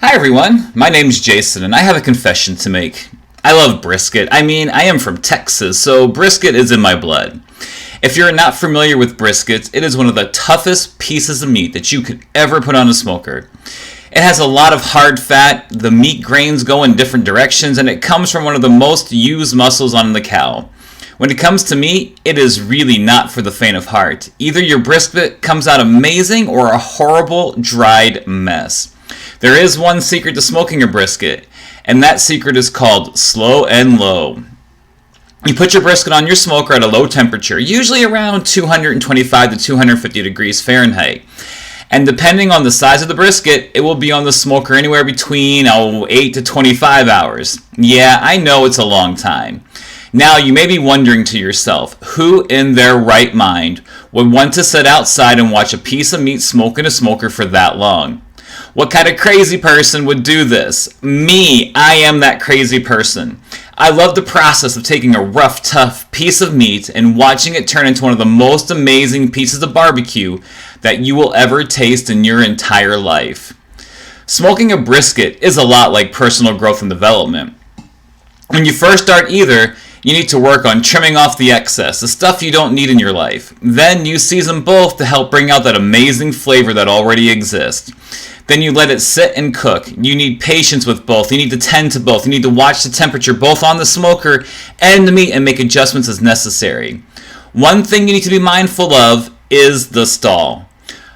Hi everyone, my name's Jason and I have a confession to make. I love brisket. I am from Texas, so brisket is in my blood. If you're not familiar with brisket, it is one of the toughest pieces of meat that you could ever put on a smoker. It has a lot of hard fat, the meat grains go in different directions, and it comes from one of the most used muscles on the cow. When it comes to meat, it is really not for the faint of heart. Either your brisket comes out amazing or a horrible, dried mess. There is one secret to smoking a brisket, and that secret is called slow and low. You put your brisket on your smoker at a low temperature, usually around 225 to 250 degrees Fahrenheit. And depending on the size of the brisket, it will be on the smoker anywhere between 8 to 25 hours. Yeah, I know it's a long time. Now, you may be wondering to yourself, who in their right mind would want to sit outside and watch a piece of meat smoke in a smoker for that long? What kind of crazy person would do this? Me, I am that crazy person. I love the process of taking a rough, tough piece of meat and watching it turn into one of the most amazing pieces of barbecue that you will ever taste in your entire life. Smoking a brisket is a lot like personal growth and development. When you first start either, you need to work on trimming off the excess, the stuff you don't need in your life. Then you season both to help bring out that amazing flavor that already exists. Then you let it sit and cook. You need patience with both. You need to tend to both. You need to watch the temperature both on the smoker and the meat and make adjustments as necessary. One thing you need to be mindful of is the stall.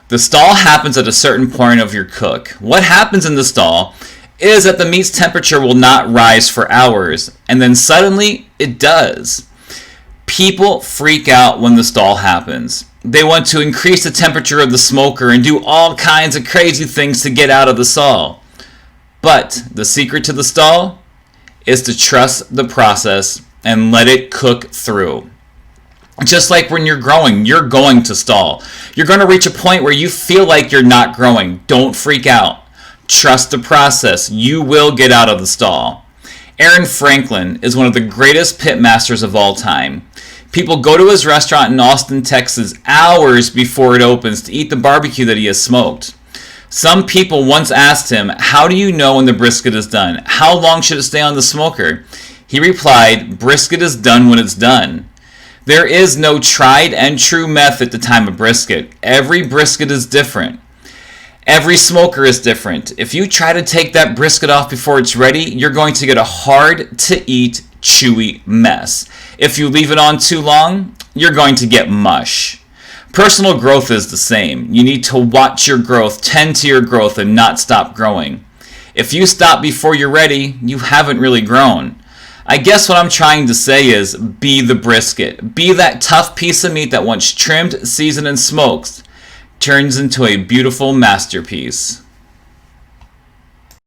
The stall happens at a certain point of your cook. What happens in the stall is that the meat's temperature will not rise for hours, and then suddenly it does. People freak out when the stall happens. They want to increase the temperature of the smoker and do all kinds of crazy things to get out of the stall. But the secret to the stall is to trust the process and let it cook through. Just like when you're growing, you're going to stall. You're going to reach a point where you feel like you're not growing. Don't freak out. Trust the process. You will get out of the stall. Aaron Franklin is one of the greatest pit masters of all time. People go to his restaurant in Austin, Texas, hours before it opens to eat the barbecue that he has smoked. Some people once asked him, "How do you know when the brisket is done? How long should it stay on the smoker?" He replied, "Brisket is done when it's done." There is no tried and true method to time a brisket. Every brisket is different. Every smoker is different. If you try to take that brisket off before it's ready, you're going to get a hard-to-eat, chewy mess. If you leave it on too long, you're going to get mush. Personal growth is the same. You need to watch your growth, tend to your growth, and not stop growing. If you stop before you're ready, you haven't really grown. I guess what I'm trying to say is be the brisket. Be that tough piece of meat that once trimmed, seasoned, and smoked turns into a beautiful masterpiece.